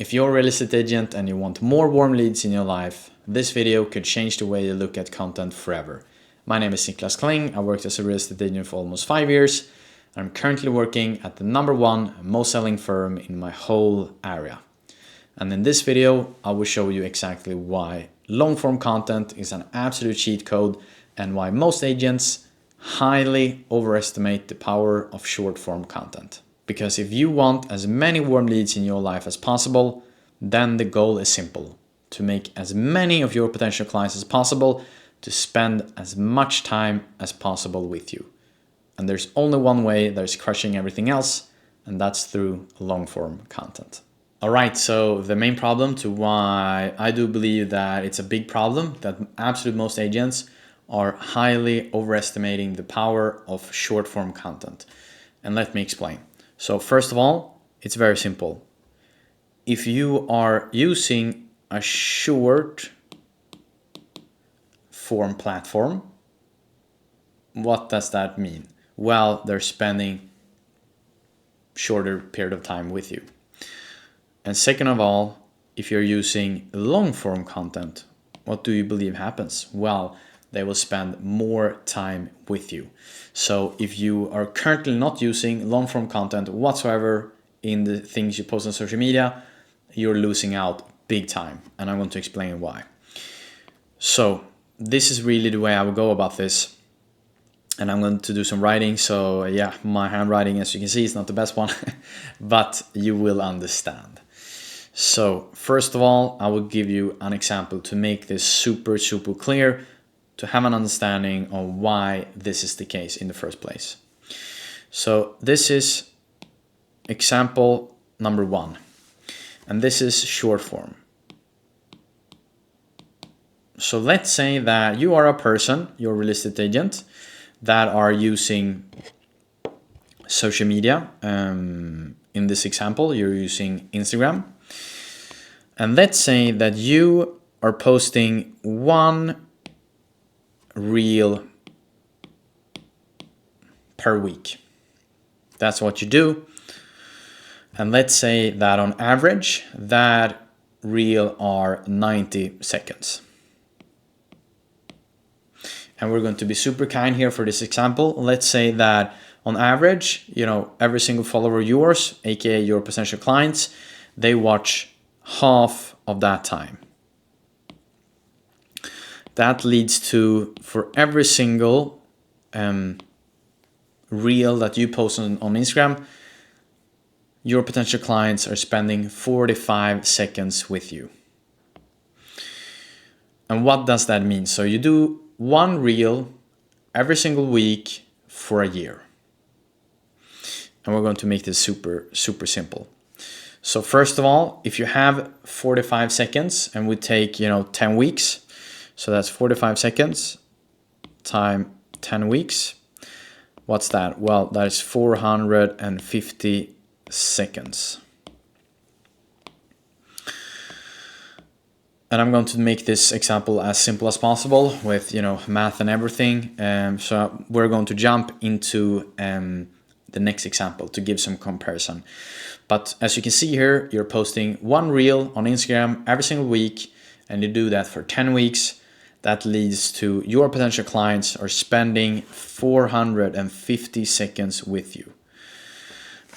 If you're a real estate agent and you want more warm leads in your life, this video could change the way you look at content forever. My name is Niklas Kling. I worked as a real estate agent for almost 5 years. I'm currently working at the #1 most selling firm in my whole area. And in this video, I will show you exactly why long form content is an absolute cheat code and why most agents highly overestimate the power of short form content. Because if you want as many warm leads in your life as possible, then the goal is simple: to make as many of your potential clients as possible, to spend as much time as possible with you. And there's only one way that is crushing everything else, and that's through long form content. Alright, so the main problem to why I do believe that it's a big problem that absolute most agents are highly overestimating the power of short form content. And let me explain. So first of all, it's very simple. If you are using a short form platform, what does that mean? Well, they're spending shorter period of time with you. And second of all, if you're using long form content, what do you believe happens? Well, they will spend more time with you. So if you are currently not using long form content whatsoever in the things you post on social media, you're losing out big time. And I'm going to explain why. So this is really the way I will go about this. And I'm going to do some writing. So yeah, my handwriting, as you can see, is not the best one, but you will understand. So first of all, I will give you an example to make this super clear, to have an understanding of why this is the case in the first place. So this is example number 1, and this is short form. So let's say that you are a person, you're a real estate agent, that are using social media. In this example, you're using Instagram. And let's say that you are posting one reel per week. That's what you do. And let's say that on average, that reel are 90 seconds. And we're going to be super kind here for this example. Let's say that on average, every single follower of yours, aka your potential clients, they watch half of that time. That leads to, for every single reel that you post on Instagram, your potential clients are spending 45 seconds with you. And what does that mean? So you do one reel every single week for a year. And we're going to make this super simple. So first of all, if you have 45 seconds and we take, 10 weeks, so that's 45 seconds time 10 weeks. What's that? Well, that is 450 seconds. And I'm going to make this example as simple as possible with, math and everything. So we're going to jump into the next example to give some comparison. But as you can see here, you're posting one reel on Instagram every single week, and you do that for 10 weeks. That leads to your potential clients are spending 450 seconds with you.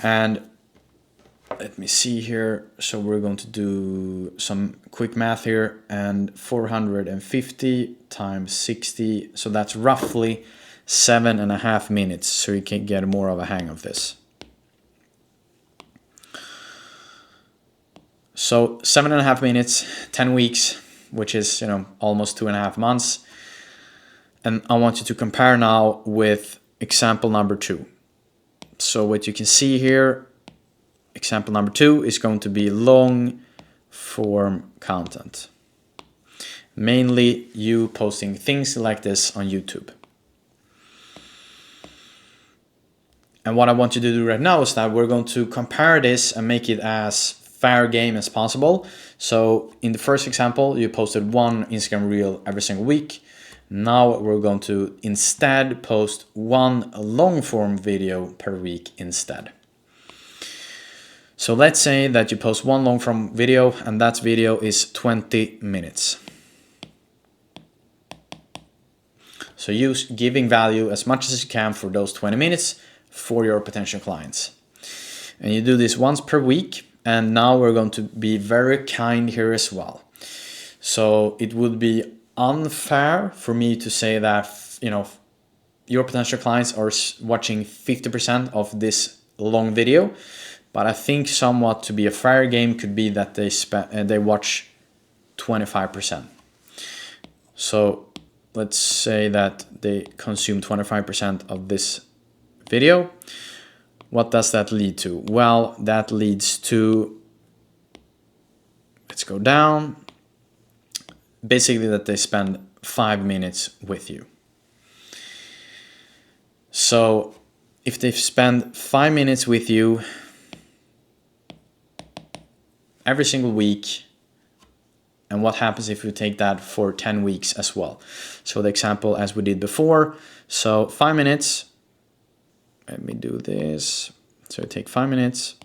And let me see here. So we're going to do some quick math here, and 450 times 60. So that's roughly 7.5 minutes. So you can get more of a hang of this. So 7.5 minutes, 10 weeks, which is, almost 2.5 months. And I want you to compare now with example number 2. So what you can see here, example number 2 is going to be long form content. Mainly you posting things like this on YouTube. And what I want you to do right now is that we're going to compare this and make it as fair game as possible. So in the first example, you posted one Instagram reel every single week. Now we're going to instead post one long form video per week instead. So let's say that you post one long form video and that video is 20 minutes. So use giving value as much as you can for those 20 minutes for your potential clients. And you do this once per week. And now we're going to be very kind here as well. So it would be unfair for me to say that, your potential clients are watching 50% of this long video. But I think somewhat to be a fair game could be that they watch 25%. So let's say that they consume 25% of this video. What does that lead to? Well, that leads to, let's go down, basically that they spend 5 minutes with you. So if they spend 5 minutes with you every single week, and what happens if we take that for 10 weeks as well? So the example as we did before, so 5 minutes, let me do this. So I take 5 minutes.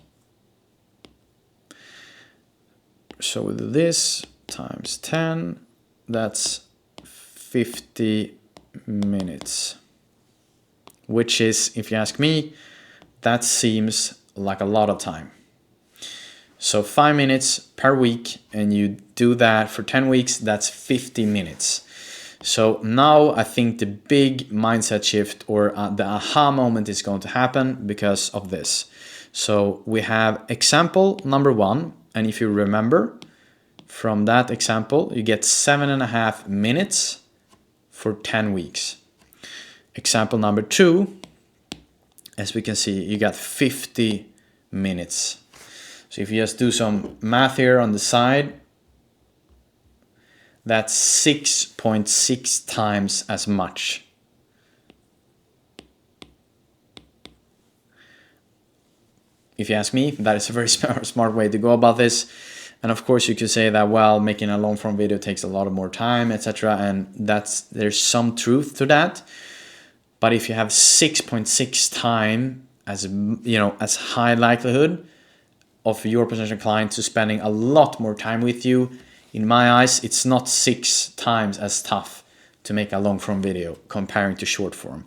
So we do this times 10, that's 50 minutes. Which is, if you ask me, that seems like a lot of time. So 5 minutes per week, and you do that for 10 weeks, that's 50 minutes. So now I think the big mindset shift or the aha moment is going to happen because of this. So we have example number 1, and if you remember from that example, you get 7.5 minutes for 10 weeks. Example number 2, as we can see, you got 50 minutes. So if you just do some math here on the side, that's 6.6 times as much. If you ask me, that is a very smart way to go about this. And of course you could say that, well, making a long form video takes a lot of more time, etc. And there's some truth to that. But if you have 6.6 times as high likelihood of your potential client to spending a lot more time with you, in my eyes, it's not 6 times as tough to make a long form video comparing to short form.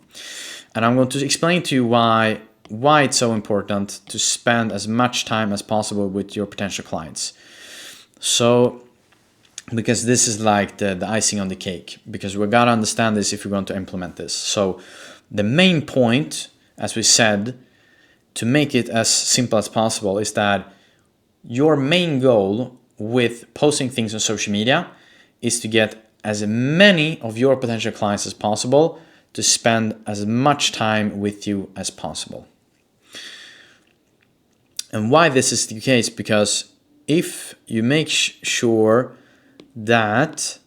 And I'm going to explain to you why it's so important to spend as much time as possible with your potential clients. So, because this is like the icing on the cake, because we got to understand this if we're going to implement this. So the main point, as we said, to make it as simple as possible is that your main goal with posting things on social media is to get as many of your potential clients as possible to spend as much time with you as possible. And why this is the case, because if you make sure that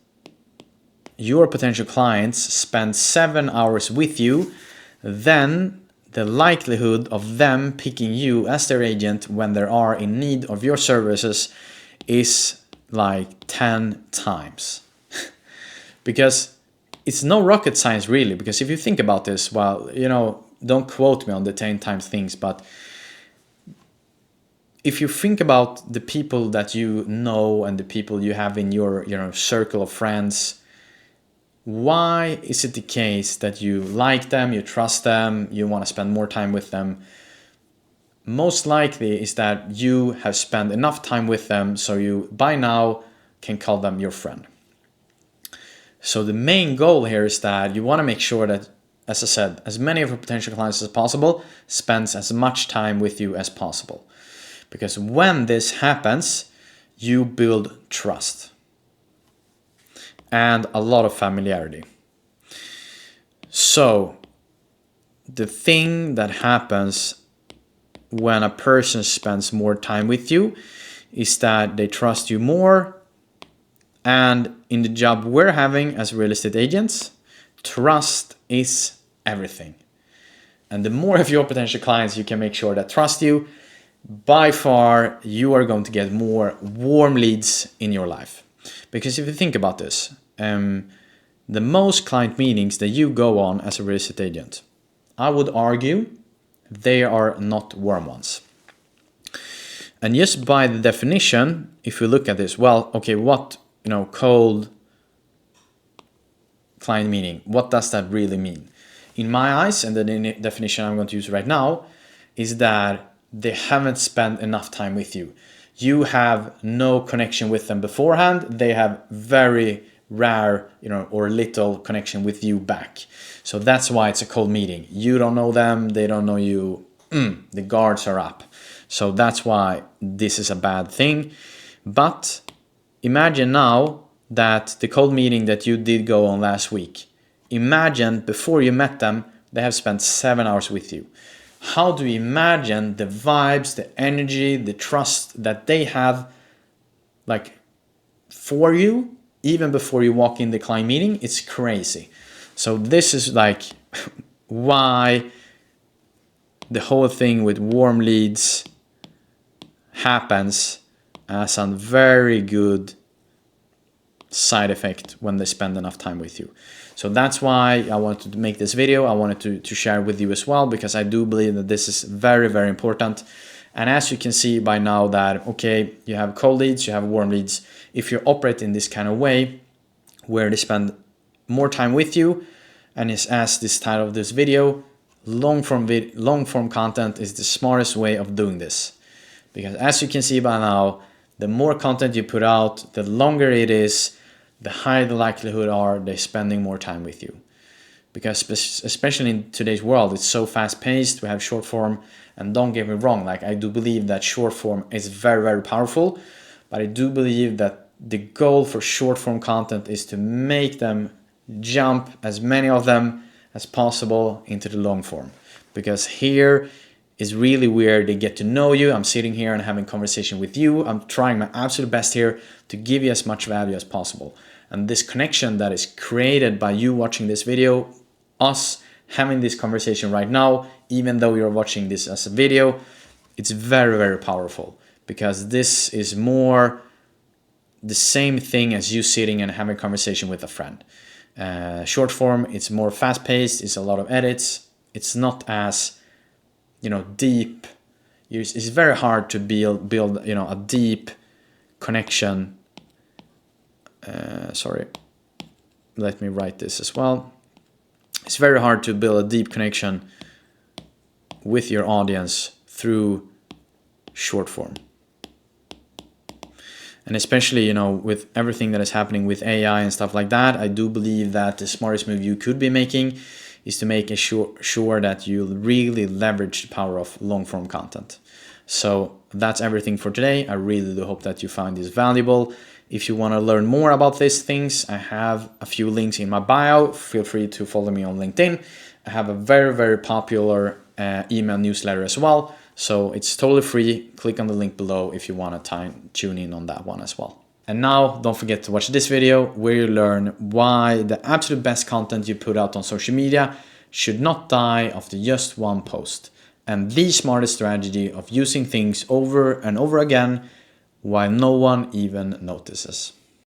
your potential clients spend 7 hours with you, then the likelihood of them picking you as their agent when they are in need of your services is like 10 times. Because it's no rocket science really, because if you think about this, well, don't quote me on the 10 times things, but if you think about the people that you know and the people you have in your circle of friends, why is it the case that you like them, you trust them, you want to spend more time with them? Most likely is that you have spent enough time with them so you by now can call them your friend. So the main goal here is that you want to make sure that, as I said, as many of your potential clients as possible spends as much time with you as possible. Because when this happens, you build trust and a lot of familiarity. So the thing that happens when a person spends more time with you is that they trust you more. And in the job we're having as real estate agents, trust is everything. And the more of your potential clients you can make sure that trust you, by far you are going to get more warm leads in your life. Because if you think about this, the most client meetings that you go on as a real estate agent, I would argue they are not warm ones. And just by the definition, if we look at this, well, okay, what, cold client meeting, what does that really mean? In my eyes, and the definition I'm going to use right now, is that they haven't spent enough time with you. You have no connection with them beforehand. They have very rare, or little connection with you back. So that's why it's a cold meeting. You don't know them, they don't know you. The guards are up. So that's why this is a bad thing. But imagine now that the cold meeting that you did go on last week, imagine before you met them, they have spent 7 hours with you. How do you imagine the vibes, the energy, the trust that they have for you even before you walk in the client meeting? It's crazy. So this is why the whole thing with warm leads happens as a very good side effect when they spend enough time with you. So that's why I wanted to make this video. I wanted to share with you as well, because I do believe that this is very, very important. And as you can see by now that, okay, you have cold leads, you have warm leads. If you operate in this kind of way, where they spend more time with you, and it's as this title of this video, long form content is the smartest way of doing this. Because as you can see by now, the more content you put out, the longer it is, the higher the likelihood are they're spending more time with you. Because especially in today's world, it's so fast paced, we have short form, and don't get me wrong, I do believe that short form is very, very powerful, but I do believe that the goal for short form content is to make them jump, as many of them as possible, into the long form. Because here is really where they get to know you. I'm sitting here and having a conversation with you. I'm trying my absolute best here to give you as much value as possible. And this connection that is created by you watching this video, us having this conversation right now, even though you're watching this as a video, it's very, very powerful, because this is more the same thing as you sitting and having a conversation with a friend. Short form, it's more fast paced, it's a lot of edits, it's not as deep. It's very hard to build a deep connection. Sorry, let me write this as well. It's very hard to build a deep connection with your audience through short form. And especially, with everything that is happening with AI and stuff like that, I do believe that the smartest move you could be making is to make sure that you really leverage the power of long form content. So that's everything for today. I really do hope that you find this valuable. If you want to learn more about these things, I have a few links in my bio. Feel free to follow me on LinkedIn. I have a very, very popular email newsletter as well. So it's totally free. Click on the link below if you want to tune in on that one as well. And now don't forget to watch this video where you learn why the absolute best content you put out on social media should not die after just one post, and the smartest strategy of using things over and over again while no one even notices.